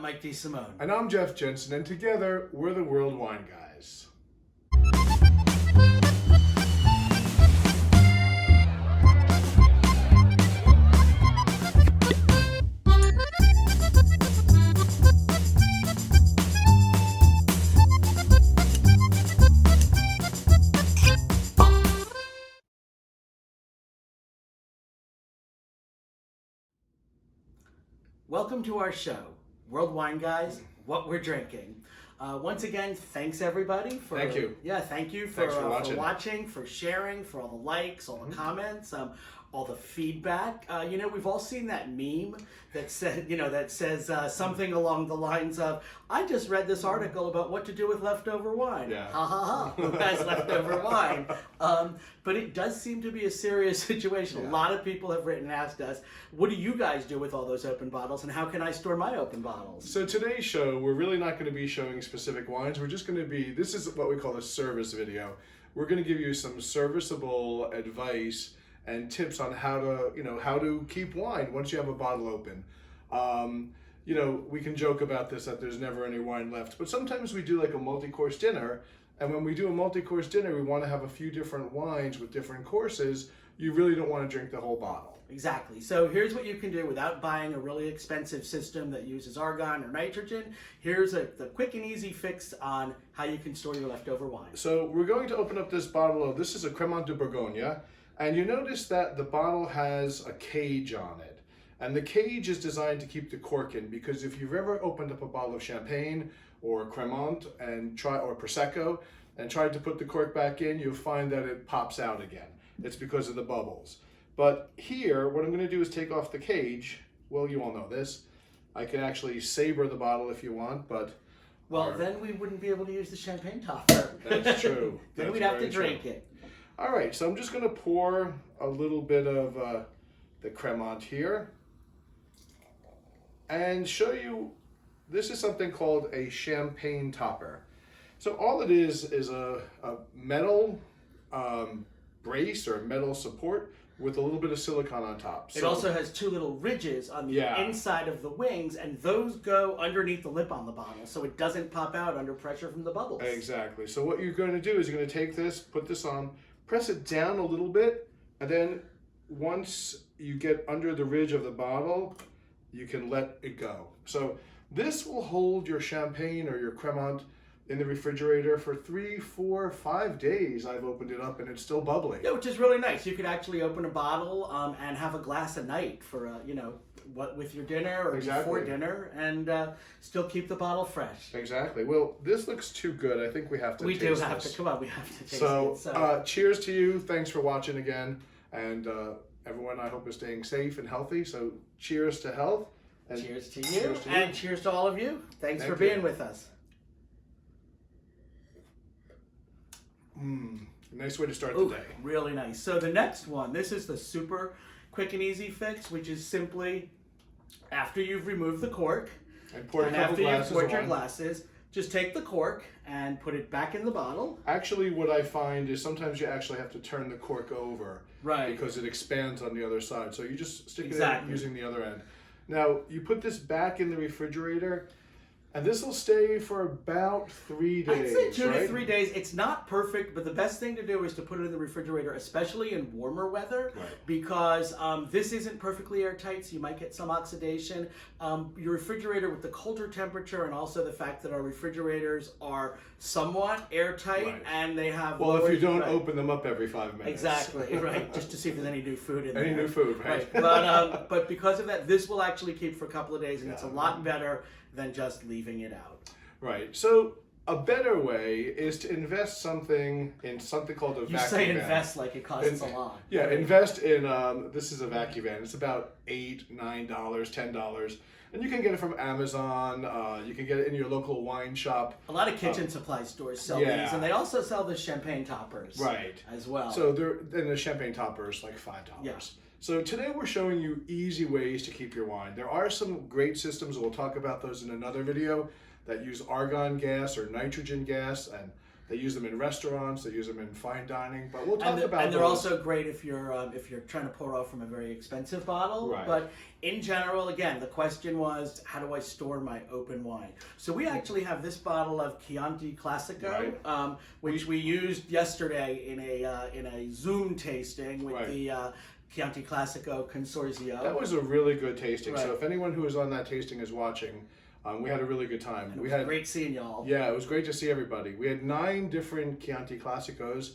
I'm Mike DeSimone. And I'm Jeff Jensen, and together we're the World Wine Guys. Welcome to our show, World Wine Guys, What We're Drinking. Once again, thanks everybody for Thank you. Thank you Thanks for watching, for sharing, for all the likes, all the comments, all the feedback. We've all seen that meme that says something along the lines of, "I just read this article about what to do with leftover wine." Yeah. Ha ha ha! Who has leftover wine? But it does seem to be a serious situation. Yeah. A lot of people have written and asked us, "What do you guys do with all those open bottles, and how can I store my open bottles?" So today's show, we're really not going to be showing specific wines. We're just going to be, this is what we call a service video. We're going to give you some serviceable advice and tips on how to keep wine once you have a bottle open. We can joke about this, that there's never any wine left, but sometimes we do like a multi-course dinner, and when we do a multi-course dinner, we want to have a few different wines with different courses. You really don't want to drink the whole bottle. Exactly. So here's what you can do without buying a really expensive system that uses argon or nitrogen. Here's the quick and easy fix on how you can store your leftover wine. So we're going to open up this bottle of, this is a Cremant de Bourgogne, and you notice that the bottle has a cage on it. And the cage is designed to keep the cork in, because if you've ever opened up a bottle of champagne or Cremant or Prosecco and tried to put the cork back in, you'll find that it pops out again. It's because of the bubbles. But here, what I'm going to do is take off the cage. Well, you all know this. I can actually saber the bottle if you want, but... Well, then we wouldn't be able to use the champagne topper. That's true. Then That's we'd have to very drink true. it. All right, so I'm just going to pour a little bit of the Cremant here and show you, this is something called a champagne topper. So all it is a metal brace or metal support with a little bit of silicone on top. It also has two little ridges on the inside of the wings, and those go underneath the lip on the bottle, so it doesn't pop out under pressure from the bubbles. Exactly. So what you're going to do is you're going to take this, put this on, press it down a little bit, and then once you get under the ridge of the bottle, you can let it go. So this will hold your champagne or your Cremant in the refrigerator for 3, 4, 5 days. I've opened it up and it's still bubbling. Yeah, which is really nice. You could actually open a bottle and have a glass a night for with your dinner or before dinner, and still keep the bottle fresh. Exactly. Well, this looks too good. I think we have to taste this. We do have to. Come on, we have to taste it. So, cheers to you. Thanks for watching again. And everyone, I hope, is staying safe and healthy. So, cheers to health. And cheers to you. And cheers to all of you. Thanks for being with us. Nice way to start the day. Really nice. So the next one, this is the super quick and easy fix, which is simply after you've removed the cork and after you've poured your glasses, just take the cork and put it back in the bottle. Actually, what I find is sometimes you actually have to turn the cork over, right? Because it expands on the other side. So you just stick it in using the other end. Now you put this back in the refrigerator. And this will stay for about 3 days. I'd say 2 to 3 days. It's not perfect, but the best thing to do is to put it in the refrigerator, especially in warmer weather, because this isn't perfectly airtight, so you might get some oxidation. Your refrigerator with the colder temperature, and also the fact that our refrigerators are somewhat airtight, and they have... Well, if you don't open them up every 5 minutes. Exactly, right, just to see if there's any new food in there. Any new food, right. But because of that, this will actually keep for a couple of days, and it's a lot better than just leaving it out. Right. So a better way is to invest something in something called a vacuum van. You say invest like it costs a lot. Yeah, invest in, this is a vacuum van. It's about $8, $9, $10. And you can get it from Amazon. You can get it in your local wine shop. A lot of kitchen supply stores sell these, and they also sell the champagne toppers as well. So the champagne topper is like $5. Yeah. So today we're showing you easy ways to keep your wine. There are some great systems, we'll talk about those in another video, that use argon gas or nitrogen gas, and They use them in restaurants. They use them in fine dining. But we'll talk about and they're those. also great if you're trying to pour off from a very expensive bottle. Right. But in general, again, the question was, how do I store my open wine? So we actually have this bottle of Chianti Classico, Right. which we used yesterday in a Zoom tasting with Right. the Chianti Classico Consorzio. That was a really good tasting. Right. So if anyone who was on that tasting is watching, we had a really good time. It was great seeing y'all. Yeah, it was great to see everybody. We had 9 different Chianti Classicos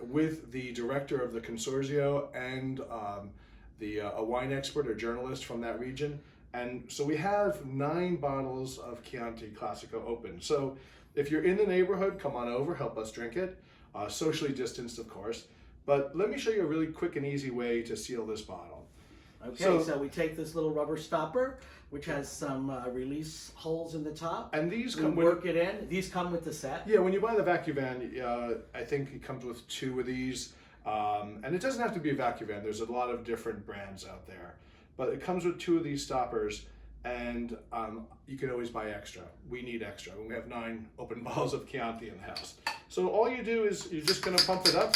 with the director of the Consorzio and a wine expert or journalist from that region. And so we have 9 bottles of Chianti Classico open. So if you're in the neighborhood, come on over, help us drink it. Socially distanced, of course. But let me show you a really quick and easy way to seal this bottle. Okay, so we take this little rubber stopper, which has some release holes in the top. And these We come work it in. These come with the set. Yeah, when you buy the VacuVan, I think it comes with 2 of these. And it doesn't have to be a VacuVan. There's a lot of different brands out there. But it comes with 2 of these stoppers, and you can always buy extra. We need extra. We have 9 open bottles of Chianti in the house. So all you do is you're just going to pump it up.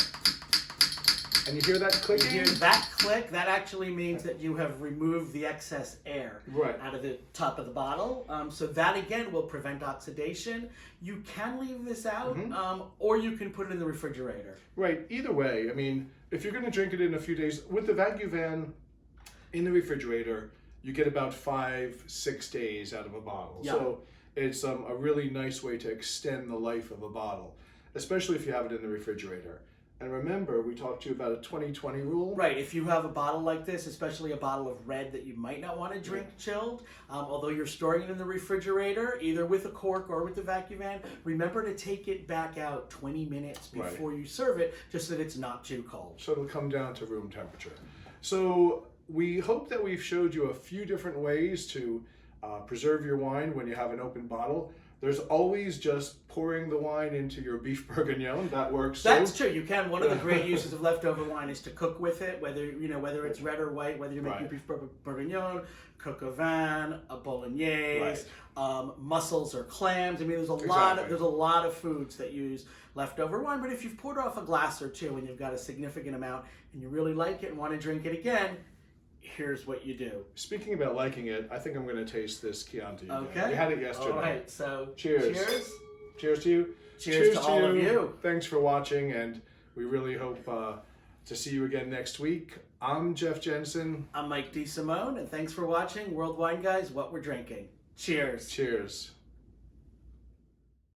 And you hear that clicking? You hear that click, that actually means that you have removed the excess air Right. out of the top of the bottle. So that again will prevent oxidation. You can leave this out, or you can put it in the refrigerator. Right. Either way, I mean, if you're going to drink it in a few days, with the VacuVan in the refrigerator, you get about 5-6 days out of a bottle. Yeah. So it's a really nice way to extend the life of a bottle, especially if you have it in the refrigerator. And remember, we talked to you about a 20/20 rule. Right, if you have a bottle like this, especially a bottle of red that you might not want to drink chilled, although you're storing it in the refrigerator, either with a cork or with the VacuVan, remember to take it back out 20 minutes before you serve it, just so that it's not too cold. So it'll come down to room temperature. So we hope that we've showed you a few different ways to preserve your wine when you have an open bottle. There's always just pouring the wine into your beef bourguignon. That works. That's true. You can. One of the great uses of leftover wine is to cook with it, whether it's red or white, whether you're making beef bourguignon, coq au vin, a bolognese, mussels or clams. I mean, there's a lot of foods that use leftover wine. But if you've poured off a glass or two and you've got a significant amount and you really like it and want to drink it again, here's what you do. Speaking about liking it, I think I'm going to taste this Chianti. Okay. We had it yesterday. All right. So cheers. Cheers. Cheers to you. Cheers to all of you. Thanks for watching, and we really hope to see you again next week. I'm Jeff Jensen. I'm Mike DeSimone, and thanks for watching World Wine Guys, What We're Drinking. Cheers. Cheers.